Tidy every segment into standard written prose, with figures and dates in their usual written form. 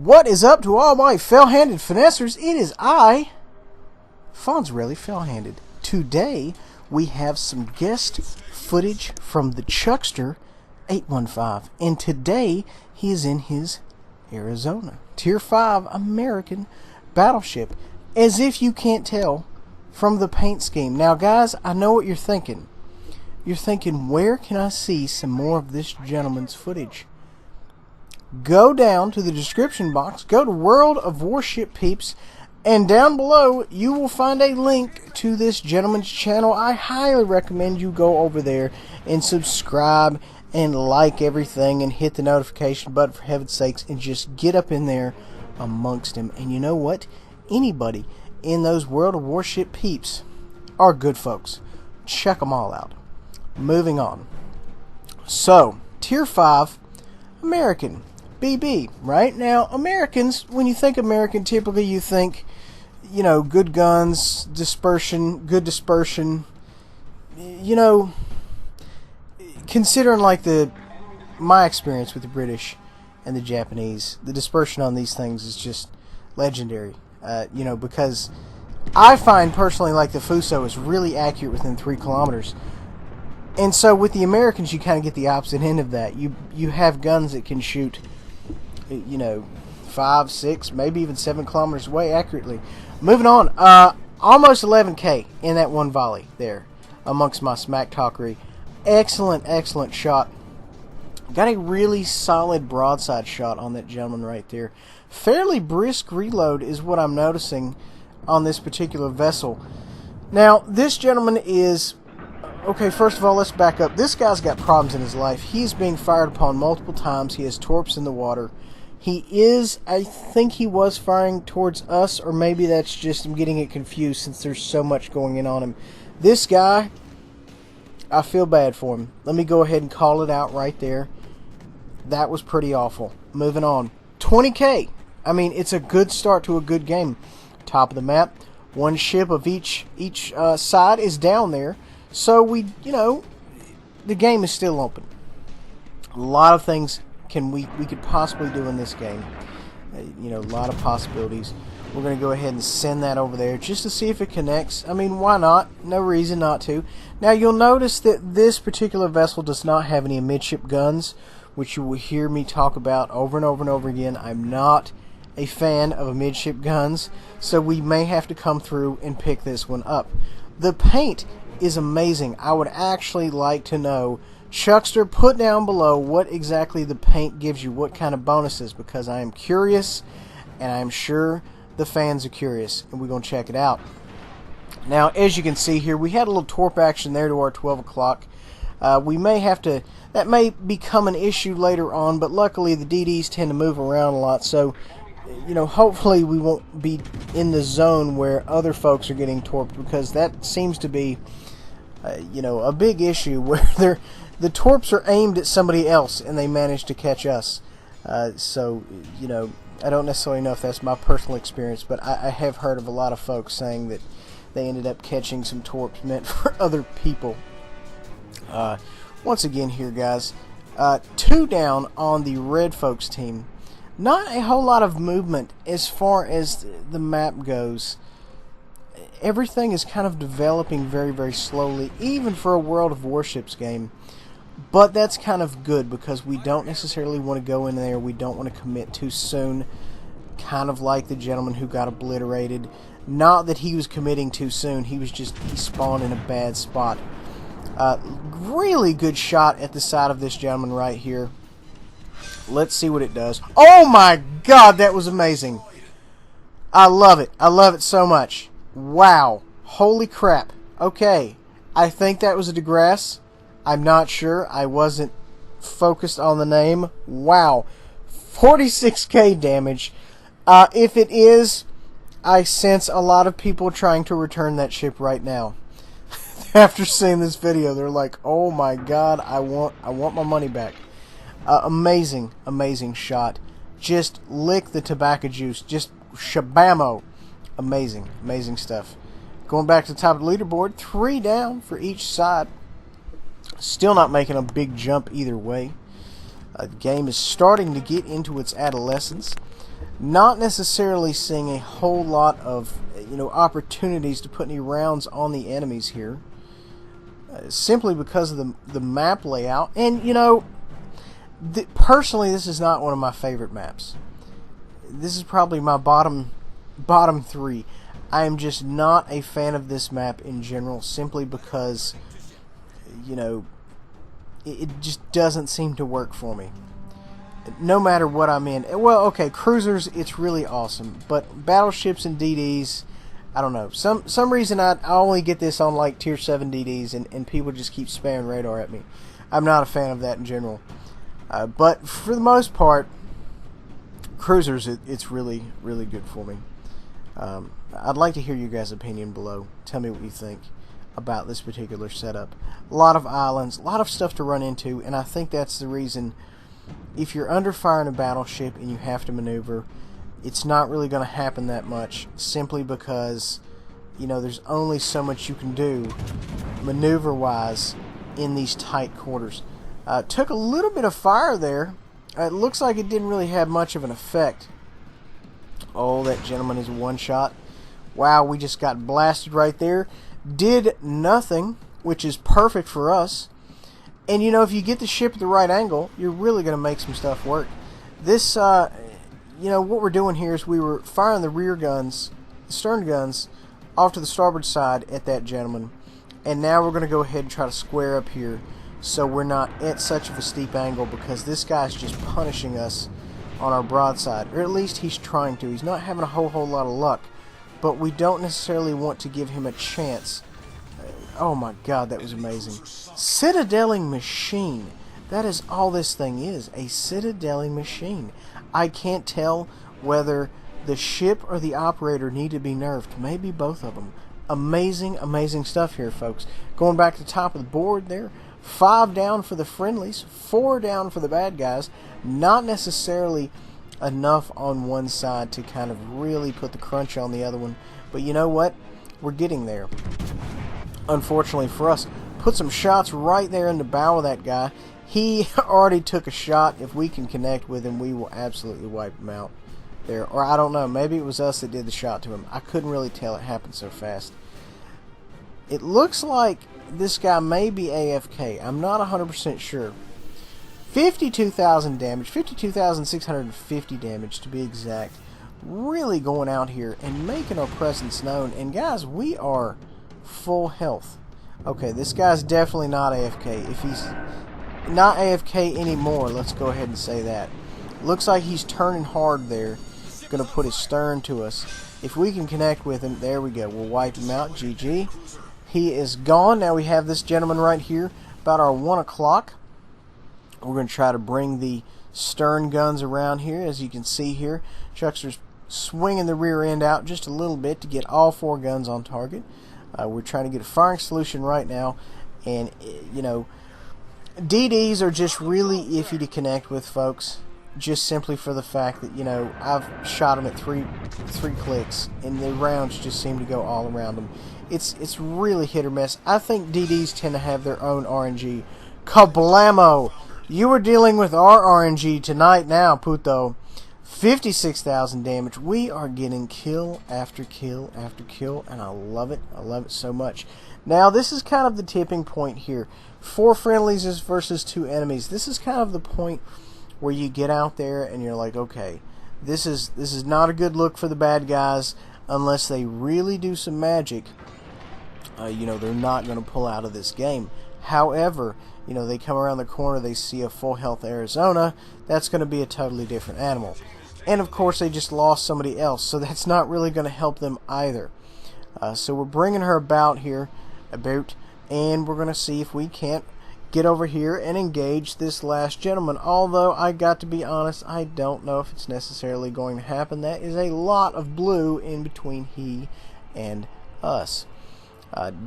What is up to all my fell-handed finessers? It is I, Fonzarelli Fell-Handed. Today, we have some guest footage from TheChuckster815. And today, he is in his Arizona Tier 5 American battleship. As if you can't tell from the paint scheme. Now, guys, I know what you're thinking. You're thinking, where can I see some more of this gentleman's footage? Go down to the description box, go to World of Warship Peeps, and down below you will find a link to this gentleman's channel. I highly recommend you go over there and subscribe and like everything and hit the notification button, for heaven's sakes, and just get up in there amongst him. And you know what? Anybody in those World of Warship Peeps are good folks. Check them all out. Moving on. So, Tier 5 American. BB, right? Now, Americans, when you think American, typically you think, you know, good guns, dispersion, good dispersion. You know, considering like my experience with the British and the Japanese, the dispersion on these things is just legendary. You know, because I find personally like the Fuso is really accurate within 3 kilometers. And so with the Americans, you kind of get the opposite end of that. You have guns that can shoot, you know, 5, 6, maybe even 7 kilometers away accurately. Moving on, almost 11K in that one volley there amongst my smack talkery. Excellent, excellent shot. Got a really solid broadside shot on that gentleman right there. Fairly brisk reload is what I'm noticing on this particular vessel. Now, this gentleman is... Okay, first of all, let's back up. This guy's got problems in his life. He's being fired upon multiple times. He has torps in the water. He is, I think he was firing towards us, or maybe that's just, I'm getting it confused since there's so much going in on him. This guy, I feel bad for him. Let me go ahead and call it out right there. That was pretty awful. Moving on. 20K. I mean, it's a good start to a good game. Top of the map. One ship of each side is down there. So we the game is still open. A lot of things we could possibly do in this game. You know, a lot of possibilities. We're going to go ahead and send that over there just to see if it connects. I mean, why not? No reason not to. Now, you'll notice that this particular vessel does not have any midship guns, which you will hear me talk about over and over and over again. I'm not a fan of midship guns, so we may have to come through and pick this one up. The paint is amazing. I would actually like to know, Chuckster, put down below what exactly the paint gives you, what kind of bonuses, because I am curious, and I'm sure the fans are curious, and we're going to check it out. Now, as you can see here, we had a little torp action there to our 12 o'clock. We may have to, that may become an issue later on, but luckily the DDs tend to move around a lot, so you know, hopefully we won't be in the zone where other folks are getting torped, because that seems to be you know, a big issue where the torps are aimed at somebody else and they manage to catch us. So, you know, I don't necessarily know if that's my personal experience, but I have heard of a lot of folks saying that they ended up catching some torps meant for other people. Once again here, guys, 2 down on the red folks team. Not a whole lot of movement as far as the map goes. Everything is kind of developing very, very slowly, even for a World of Warships game. But that's kind of good, because we don't necessarily want to go in there. We don't want to commit too soon. Kind of like the gentleman who got obliterated. Not that he was committing too soon. He spawned in a bad spot. Really good shot at the side of this gentleman right here. Let's see what it does. Oh my God, that was amazing. I love it. I love it so much. Wow. Holy crap. Okay. I think that was a DeGrasse. I'm not sure. I wasn't focused on the name. Wow. 46k damage. If it is, I sense a lot of people trying to return that ship right now. After seeing this video, they're like, oh my God, I want my money back. Amazing, amazing shot. Just lick the tobacco juice. Just shabamo. Amazing, amazing stuff. Going back to the top of the leaderboard, 3 down for each side. Still not making a big jump either way. The game is starting to get into its adolescence. Not necessarily seeing a whole lot of opportunities to put any rounds on the enemies here, simply because of the map layout. And personally, this is not one of my favorite maps. This is probably my bottom 3. I am just not a fan of this map in general, simply because it just doesn't seem to work for me. No matter what I'm in. Well, okay, cruisers, it's really awesome, but battleships and DDs, I don't know. Some reason I only get this on like tier 7 DDs, and people just keep spamming radar at me. I'm not a fan of that in general. But for the most part, cruisers, it's really, really good for me. I'd like to hear your guys' opinion below. Tell me what you think about this particular setup. A lot of islands, a lot of stuff to run into, and I think that's the reason. If you're under fire in a battleship and you have to maneuver, it's not really going to happen that much, simply because there's only so much you can do maneuver wise in these tight quarters. Took a little bit of fire there. It looks like it didn't really have much of an effect. Oh, that gentleman is a one shot. Wow, we just got blasted right there. Did nothing, which is perfect for us. And if you get the ship at the right angle, you're really going to make some stuff work. This, what we're doing here is we were firing the rear guns, the stern guns, off to the starboard side at that gentleman. And now we're going to go ahead and try to square up here so we're not at such of a steep angle, because this guy's just punishing us on our broadside. Or at least he's trying to. He's not having a whole lot of luck. But we don't necessarily want to give him a chance. Oh my god, that was amazing. Citadeling machine. That is all this thing is. A Citadeling machine. I can't tell whether the ship or the operator need to be nerfed. Maybe both of them. Amazing, amazing stuff here, folks. Going back to the top of the board there. 5 down for the friendlies. 4 down for the bad guys. Not necessarily enough on one side to kind of really put the crunch on the other one. But you know what? We're getting there. Unfortunately for us, put some shots right there in the bow of that guy. He already took a shot. If we can connect with him, we will absolutely wipe him out there. Or I don't know, maybe it was us that did the shot to him. I couldn't really tell, it happened so fast. It looks like this guy may be AFK. I'm not 100% sure. 52,000 damage, 52,650 damage to be exact. Really going out here and making our presence known. And guys, we are full health. Okay, this guy's definitely not AFK. If he's not AFK anymore, let's go ahead and say that. Looks like he's turning hard there. Gonna put his stern to us. If we can connect with him, there we go. We'll wipe him out. GG. He is gone. Now we have this gentleman right here about our 1 o'clock. We're going to try to bring the stern guns around here. As you can see here, Chuckster's swinging the rear end out just a little bit to get all 4 guns on target. We're trying to get a firing solution right now, and DDs are just really iffy to connect with, folks, just simply for the fact that I've shot them at three clicks and the rounds just seem to go all around them. It's really hit or miss. I think DDs tend to have their own RNG. Kablamo! You are dealing with our RNG tonight now, puto. 56,000 damage. We are getting kill after kill after kill, and I love it. I love it so much. Now, this is kind of the tipping point here. 4 friendlies versus 2 enemies. This is kind of the point where you get out there and you're like, okay, this is not a good look for the bad guys unless they really do some magic. They're not going to pull out of this game. However, they come around the corner, they see a full health Arizona. That's going to be a totally different animal. And of course, they just lost somebody else, so that's not really going to help them either. So we're bringing her about, and we're going to see if we can't get over here and engage this last gentleman. Although, I got to be honest, I don't know if it's necessarily going to happen. That is a lot of blue in between he and us.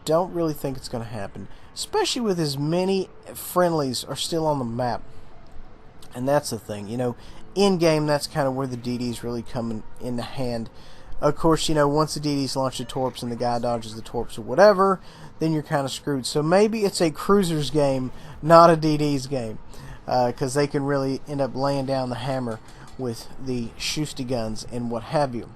Don't really think it's going to happen, especially with as many friendlies are still on the map. And that's the thing, in game, that's kind of where the DDs really come in the hand. Of course, once the DDs launch the torps and the guy dodges the torps or whatever, then you're kind of screwed. So maybe it's a cruiser's game, not a DD's game, because they can really end up laying down the hammer with the shoosty guns and what have you.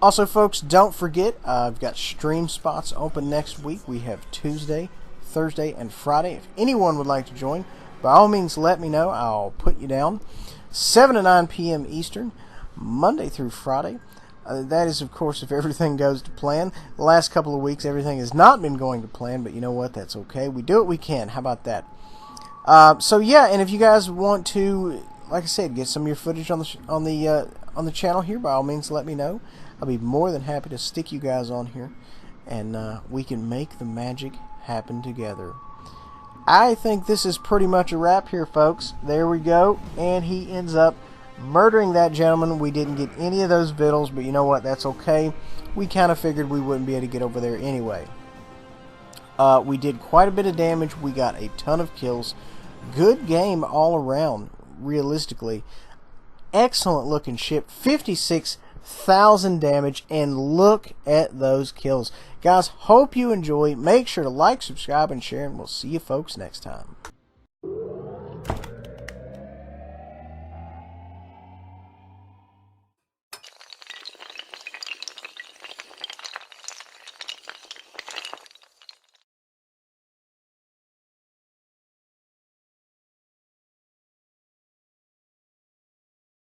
Also, folks, don't forget, I've got stream spots open next week. We have Tuesday, Thursday, and Friday. If anyone would like to join, by all means, let me know. I'll put you down. 7 to 9 p.m. Eastern, Monday through Friday. That is, of course, if everything goes to plan. The last couple of weeks, everything has not been going to plan, but you know what? That's okay. We do what we can. How about that? So yeah, and if you guys want to, like I said, get some of your footage on the channel here, by all means, let me know. I'll be more than happy to stick you guys on here, and we can make the magic happen together. I think this is pretty much a wrap here, folks. There we go, and he ends up murdering that gentleman. We didn't get any of those victuals, but you know what? That's okay. We kind of figured we wouldn't be able to get over there anyway. We did quite a bit of damage. We got a ton of kills. Good game all around, realistically. Excellent looking ship. 56,000 damage, and look at those kills. Guys, hope you enjoy. Make sure to like, subscribe, and share, and we'll see you folks next time.